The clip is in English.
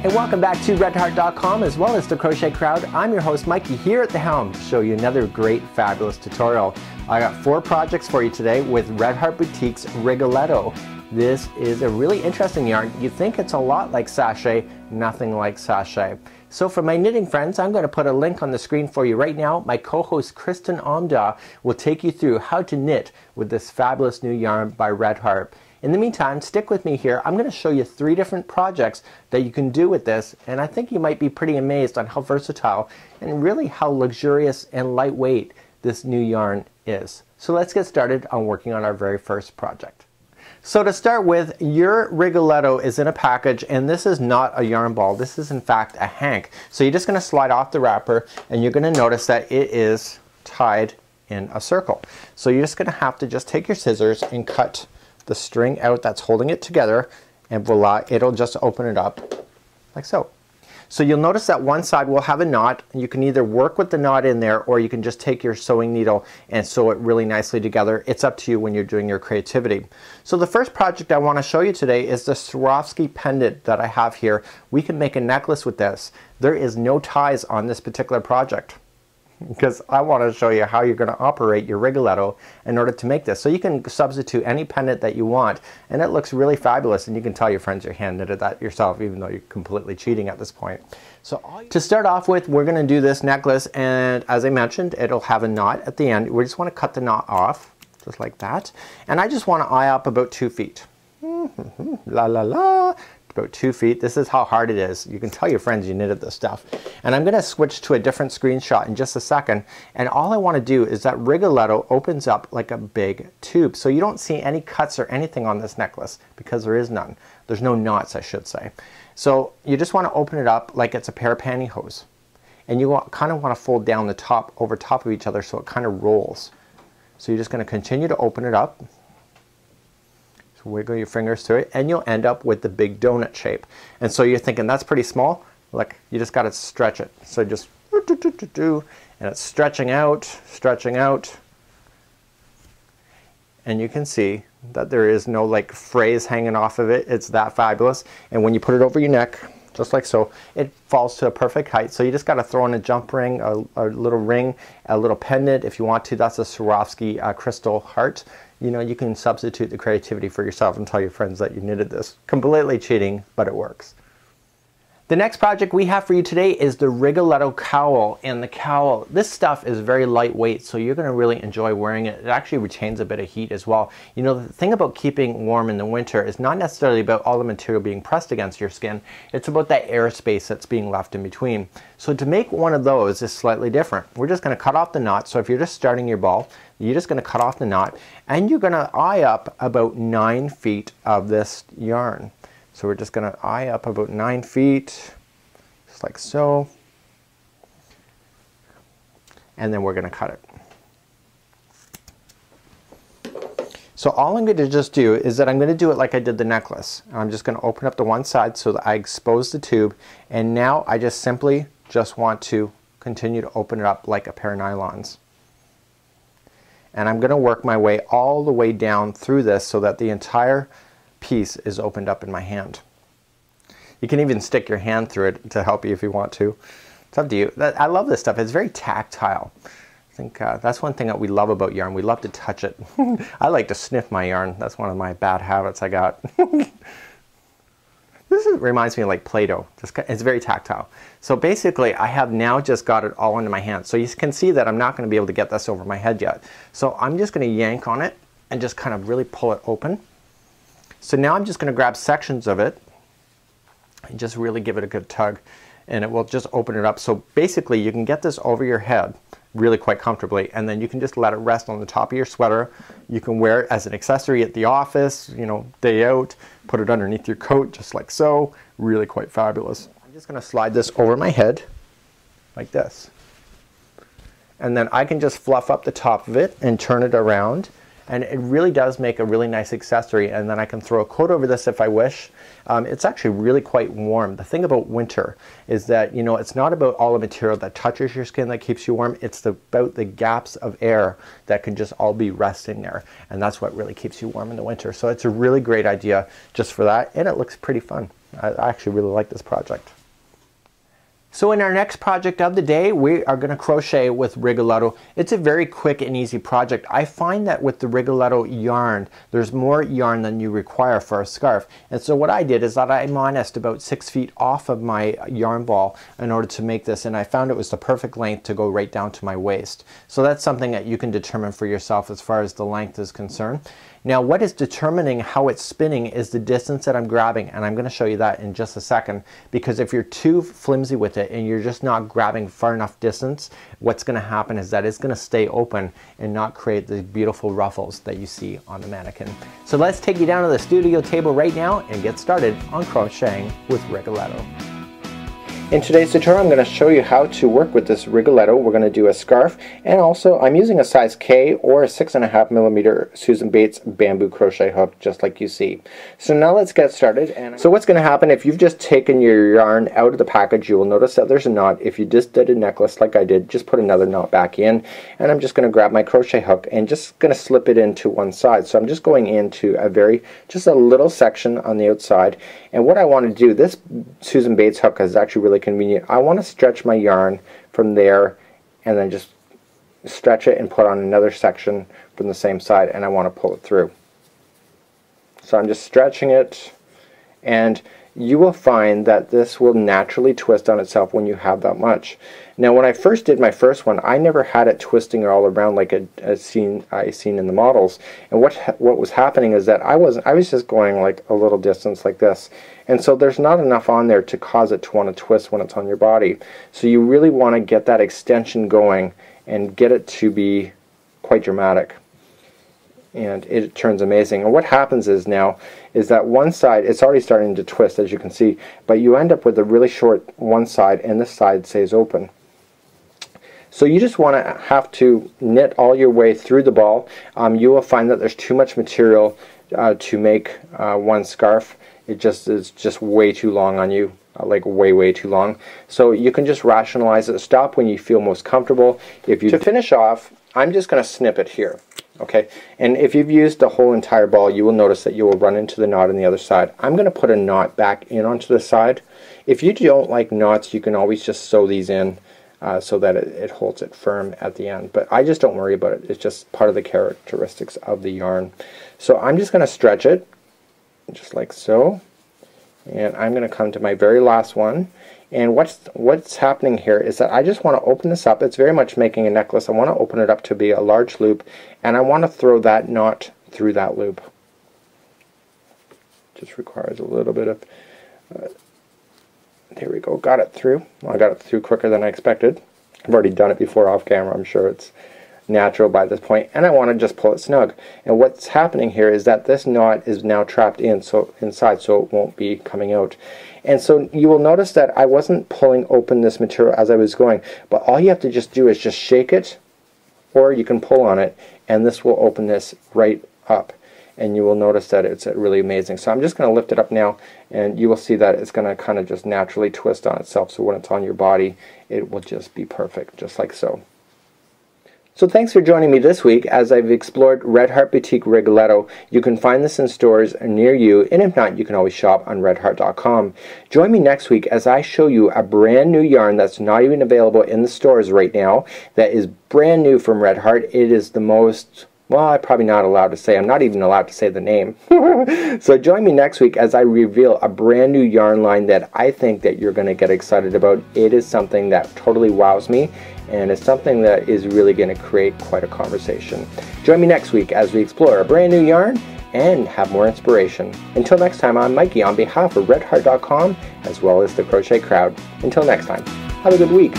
Hey, welcome back to redheart.com as well as the Crochet Crowd. I'm your host Mikey here at the helm to show you another great fabulous tutorial. I got 4 projects for you today with Red Heart Boutique's Rigoletto. This is a really interesting yarn. You think it's a lot like sachet, nothing like sachet. So for my knitting friends, I'm going to put a link on the screen for you right now. My co-host Kristen Amda will take you through how to knit with this fabulous new yarn by Red Heart. In the meantime, stick with me here. I'm going to show you 3 different projects that you can do with this, and I think you might be pretty amazed on how versatile and really how luxurious and lightweight this new yarn is. So let's get started on working on our very first project. So to start with, your Rigoletto is in a package, and this is not a yarn ball. This is in fact a hank. So you're just going to slide off the wrapper, and you're going to notice that it is tied in a circle. So you're just going to have to just take your scissors and cut the string out that's holding it together, and voila, it'll just open it up like so. So you'll notice that one side will have a knot. You can either work with the knot in there, or you can just take your sewing needle and sew it really nicely together. It's up to you when you're doing your creativity. So the first project I want to show you today is the Swarovski pendant that I have here. We can make a necklace with this. There is no ties on this particular project, because I want to show you how you're going to operate your Rigoletto in order to make this. So you can substitute any pendant that you want, and it looks really fabulous, and you can tell your friends you hand knitted that yourself, even though you're completely cheating at this point. So to start off with, we're going to do this necklace, and as I mentioned, it'll have a knot at the end. We just want to cut the knot off just like that, and I just want to eye up about 2 feet. La la la. About 2 feet. This is how hard it is. You can tell your friends you knitted this stuff. And I'm going to switch to a different screenshot in just a second, and all I want to do is that Rigoletto opens up like a big tube, so you don't see any cuts or anything on this necklace, because there is none. There's no knots, I should say. So you just want to open it up like it's a pair of pantyhose, and you kind of want to fold down the top over top of each other so it kind of rolls. So you're just going to continue to open it up. So wiggle your fingers through it, and you'll end up with the big donut shape. And so you're thinking that's pretty small. Look, you just got to stretch it. So just and it's stretching out, and you can see that there is no like phrase hanging off of it. It's that fabulous. And when you put it over your neck, just like so, it falls to a perfect height. So you just got to throw in a jump ring, a little ring, a little pendant if you want to. That's a Swarovski crystal heart. You know, you can substitute the creativity for yourself and tell your friends that you knitted this. Completely cheating, but it works. The next project we have for you today is the Rigoletto cowl. And the cowl, this stuff is very lightweight, so you're going to really enjoy wearing it. It actually retains a bit of heat as well. You know, the thing about keeping warm in the winter is not necessarily about all the material being pressed against your skin. It's about that airspace that's being left in between. So to make one of those is slightly different. We're just going to cut off the knot. So if you're just starting your ball, you're just going to cut off the knot, and you're going to eye up about 9 feet of this yarn. So we're just going to eye up about 9 feet, just like so, and then we're going to cut it. So all I'm going to just do is that I'm going to do it like I did the necklace. I'm just going to open up the one side so that I expose the tube, and now I just simply want to continue to open it up like a pair of nylons. And I'm going to work my way all the way down through this so that the entire piece is opened up in my hand. You can even stick your hand through it to help you if you want to. It's up to you. I love this stuff. It's very tactile. I think that's one thing that we love about yarn. We love to touch it. I like to sniff my yarn. That's one of my bad habits I got. Reminds me of like Play-Doh. It's very tactile. So basically I have now just got it all into my hand. So you can see that I'm not going to be able to get this over my head yet. So I'm just going to yank on it and just kind of really pull it open. So now I'm just going to grab sections of it and just really give it a good tug, and it will just open it up. So basically you can get this over your head really quite comfortably, and then you can just let it rest on the top of your sweater. You can wear it as an accessory at the office, you know, day out, put it underneath your coat just like so. Really quite fabulous. I'm just going to slide this over my head like this, and then I can just fluff up the top of it and turn it around, and it really does make a really nice accessory. And then I can throw a coat over this if I wish. It's actually really quite warm. The thing about winter is that, you know, it's not about all the material that touches your skin that keeps you warm. It's about the gaps of air that can just all be resting there, and that's what really keeps you warm in the winter. So it's a really great idea just for that, and it looks pretty fun. I actually really like this project. So in our next project of the day, we are going to crochet with Rigoletto. It's a very quick and easy project. I find that with the Rigoletto yarn, there's more yarn than you require for a scarf. And so what I did is that I minused about 6 feet off of my yarn ball in order to make this, and I found it was the perfect length to go right down to my waist. So that's something that you can determine for yourself as far as the length is concerned. Now what is determining how it's spinning is the distance that I'm grabbing, and I'm going to show you that in just a second, because if you're too flimsy with it and you're just not grabbing far enough distance, what's going to happen is that it's going to stay open and not create the beautiful ruffles that you see on the mannequin. So let's take you down to the studio table right now and get started on crocheting with Rigoletto. In today's tutorial, I'm going to show you how to work with this Rigoletto. We're going to do a scarf, and also I'm using a size K or a 6.5mm Susan Bates bamboo crochet hook, just like you see. So now let's get started. So what's going to happen if you've just taken your yarn out of the package, you will notice that there's a knot. If you just did a necklace like I did, just put another knot back in, and I'm just going to grab my crochet hook and just going to slip it into one side. So I'm just going into just a little section on the outside, and what I want to do, this Susan Bates hook is actually really convenient. I want to stretch my yarn from there and then just stretch it and put on another section from the same side, and I want to pull it through. So I'm just stretching it, and you will find that this will naturally twist on itself when you have that much. Now when I first did my first one, I never had it twisting all around like I seen in the models, and what was happening is that I was just going like a little distance like this, and so there's not enough on there to cause it to want to twist when it's on your body. So you really want to get that extension going and get it to be quite dramatic, and it turns amazing. And what happens is that one side, it's already starting to twist, as you can see, but you end up with a really short one side and this side stays open. So you just want to have to knit all your way through the ball. You will find that there's too much material to make one scarf. It is just way too long on you, like way too long. So you can just rationalize it. Stop when you feel most comfortable. To finish off, I'm just going to snip it here. Okay, and if you've used the whole entire ball, you will notice that you will run into the knot on the other side. I'm going to put a knot back in onto the side. If you don't like knots, you can always just sew these in so that it holds it firm at the end. But I just don't worry about it. It's just part of the characteristics of the yarn. So I'm just going to stretch it, just like so. And I'm going to come to my very last one. And what's happening here is that I just want to open this up. It's very much making a necklace. I want to open it up to be a large loop, and I want to throw that knot through that loop. Just requires a little bit of there we go, got it through. Well, I got it through quicker than I expected. I've already done it before off camera. I'm sure it's natural by this point, and I want to just pull it snug. And what's happening here is that this knot is now trapped inside, so it won't be coming out. And so you will notice that I wasn't pulling open this material as I was going, but all you have to just do is just shake it, or you can pull on it, and this will open this right up. And you will notice that it's really amazing. So I'm just going to lift it up now, and you will see that it's going to kind of just naturally twist on itself, so when it's on your body it will just be perfect, just like so. So thanks for joining me this week as I've explored Red Heart Boutique Rigoletto. You can find this in stores near you, and if not, you can always shop on redheart.com. Join me next week as I show you a brand new yarn that's not even available in the stores right now, that is brand new from Red Heart. It is the most, well, I'm probably not allowed to say, I'm not even allowed to say the name. So join me next week as I reveal a brand new yarn line that I think that you're going to get excited about. It is something that totally wows me, and it's something that is really going to create quite a conversation. Join me next week as we explore a brand new yarn and have more inspiration. Until next time, I'm Mikey on behalf of redheart.com as well as the Crochet Crowd. Until next time, have a good week.